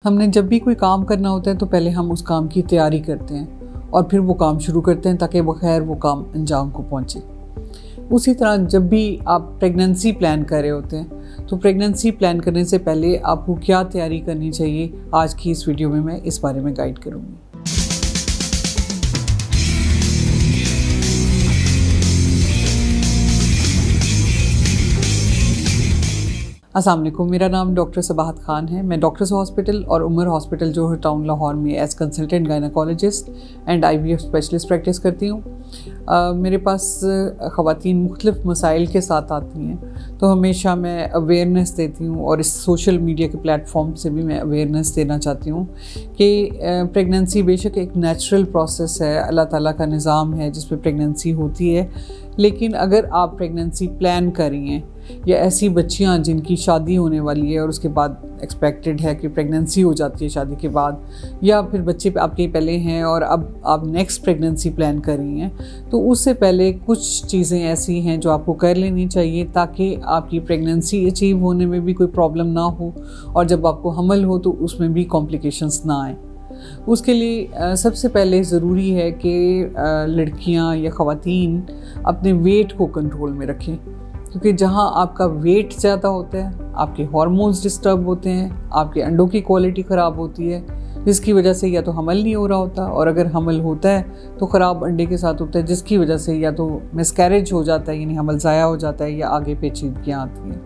हमने जब भी कोई काम करना होता है तो पहले हम उस काम की तैयारी करते हैं और फिर वो काम शुरू करते हैं ताकि बखैर वो काम अंजाम को पहुंचे। उसी तरह जब भी आप प्रेगनेंसी प्लान कर रहे होते हैं तो प्रेगनेंसी प्लान करने से पहले आपको क्या तैयारी करनी चाहिए, आज की इस वीडियो में मैं इस बारे में गाइड करूँगी। अस्सलाम वालेकुम, मेरा नाम डॉक्टर सबाहत खान है। मैं डॉक्टर्स हॉस्पिटल और उमर हॉस्पिटल जोहर टाउन लाहौर में as consultant gynaecologist and IVF specialist practice करती हूँ। मेरे पास ख़वातीन मुख्तलिफ मसाइल के साथ आती हैं तो हमेशा मैं अवेयरनेस देती हूँ और इस सोशल मीडिया के प्लेटफॉर्म से भी मैं अवेयरनेस देना चाहती हूँ कि प्रेगनेंसी बेशक एक नेचुरल प्रोसेस है, अल्लाह ताला का निज़ाम है जिसमें प्रेगनेंसी होती है। लेकिन अगर आप प्रेगनेंसी प्लान कर रही हैं या ऐसी बच्चियां जिनकी शादी होने वाली है और उसके बाद एक्सपेक्टेड है कि प्रेगनेंसी हो जाती है शादी के बाद, या फिर बच्चे आपके पहले हैं और अब आप नेक्स्ट प्रेगनेंसी प्लान कर रही हैं, तो उससे पहले कुछ चीज़ें ऐसी हैं जो आपको कर लेनी चाहिए ताकि आपकी प्रेगनेंसी अचीव होने में भी कोई प्रॉब्लम ना हो और जब आपको हमल हो तो उसमें भी कॉम्प्लिकेशंस ना आए। उसके लिए सबसे पहले ज़रूरी है कि लड़कियां या ख़वातीन अपने वेट को कंट्रोल में रखें, क्योंकि जहां आपका वेट ज़्यादा होता है आपके हार्मोन्स डिस्टर्ब होते हैं, आपके अंडों की क्वालिटी ख़राब होती है, जिसकी वजह से या तो हमल नहीं हो रहा होता और अगर हमल होता है तो ख़राब अंडे के साथ होता है, जिसकी वजह से या तो मिसकैरेज हो जाता है यानी हमल ज़ाया हो जाता है या आगे पेचीदगियाँ आती हैं।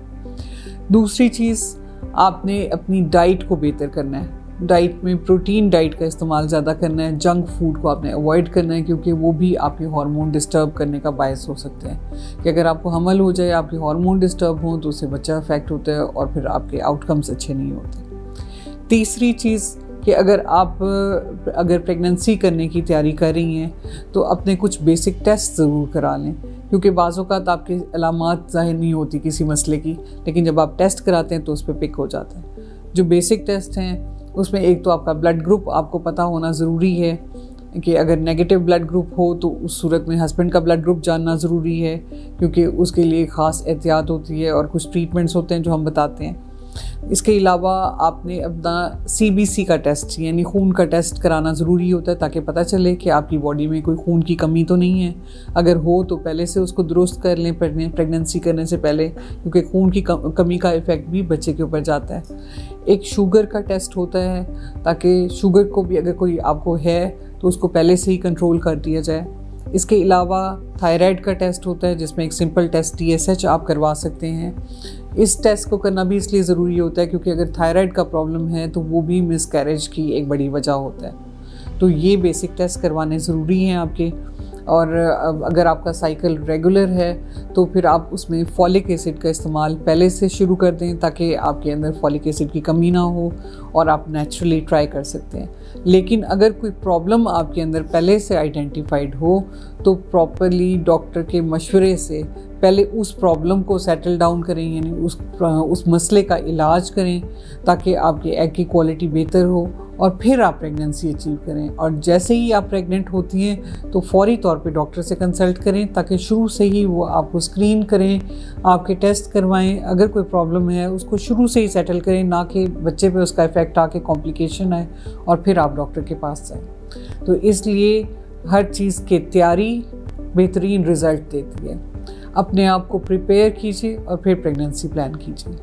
दूसरी चीज़, आपने अपनी डाइट को बेहतर करना है। डाइट में प्रोटीन डाइट का इस्तेमाल ज़्यादा करना है, जंक फूड को आपने अवॉइड करना है क्योंकि वो भी आपके हार्मोन डिस्टर्ब करने का बायस हो सकते हैं कि अगर आपको हमल हो जाए, आपके हार्मोन डिस्टर्ब हों तो उससे बच्चा अफेक्ट होता है और फिर आपके आउटकम्स अच्छे नहीं होते। तीसरी चीज़ कि अगर प्रेगनेंसी करने की तैयारी कर रही हैं तो अपने कुछ बेसिक टेस्ट ज़रूर करा लें, क्योंकि बाज़-औक़ात आपकी अलामात ज़ाहिर नहीं होती किसी मसले की, लेकिन जब आप टेस्ट कराते हैं तो उस पर पिक हो जाता है। जो बेसिक टेस्ट हैं उसमें एक तो आपका ब्लड ग्रुप आपको पता होना ज़रूरी है कि अगर नेगेटिव ब्लड ग्रुप हो तो उस सूरत में हस्बैंड का ब्लड ग्रुप जानना ज़रूरी है, क्योंकि उसके लिए ख़ास एहतियात होती है और कुछ ट्रीटमेंट्स होते हैं जो हम बताते हैं। इसके अलावा आपने अपना CBC का टेस्ट यानी खून का टेस्ट कराना ज़रूरी होता है ताकि पता चले कि आपकी बॉडी में कोई खून की कमी तो नहीं है। अगर हो तो पहले से उसको दुरुस्त कर लें प्रेगनेंसी करने से पहले, क्योंकि खून की कमी का इफ़ेक्ट भी बच्चे के ऊपर जाता है। एक शुगर का टेस्ट होता है ताकि शुगर को भी अगर कोई आपको है तो उसको पहले से ही कंट्रोल कर दिया जाए। इसके अलावा थायराइड का टेस्ट होता है जिसमें एक सिंपल टेस्ट TSH आप करवा सकते हैं। इस टेस्ट को करना भी इसलिए ज़रूरी होता है क्योंकि अगर थायराइड का प्रॉब्लम है तो वो भी मिसकैरेज की एक बड़ी वजह होता है। तो ये बेसिक टेस्ट करवाने ज़रूरी हैं आपके। और अगर आपका साइकिल रेगुलर है तो फिर आप उसमें फॉलिक एसिड का इस्तेमाल पहले से शुरू कर दें ताकि आपके अंदर फॉलिक एसिड की कमी ना हो और आप नेचुरली ट्राई कर सकते हैं। लेकिन अगर कोई प्रॉब्लम आपके अंदर पहले से आइडेंटिफाइड हो तो प्रॉपरली डॉक्टर के मशवरे से पहले उस प्रॉब्लम को सेटल डाउन करें, यानी उस मसले का इलाज करें ताकि आपके एग की क्वालिटी बेहतर हो और फिर आप प्रेगनेंसी अचीव करें। और जैसे ही आप प्रेग्नेंट होती हैं तो फौरी तौर पे डॉक्टर से कंसल्ट करें ताकि शुरू से ही वो आपको स्क्रीन करें, आपके टेस्ट करवाएं, अगर कोई प्रॉब्लम है उसको शुरू से ही सेटल करें, ना कि बच्चे पे उसका इफ़ेक्ट आके कॉम्प्लिकेशन आए और फिर आप डॉक्टर के पास जाएं। तो इसलिए हर चीज़ की तैयारी बेहतरीन रिज़ल्ट देती है। अपने आप को प्रिपेयर कीजिए और फिर प्रेगनेंसी प्लान कीजिए।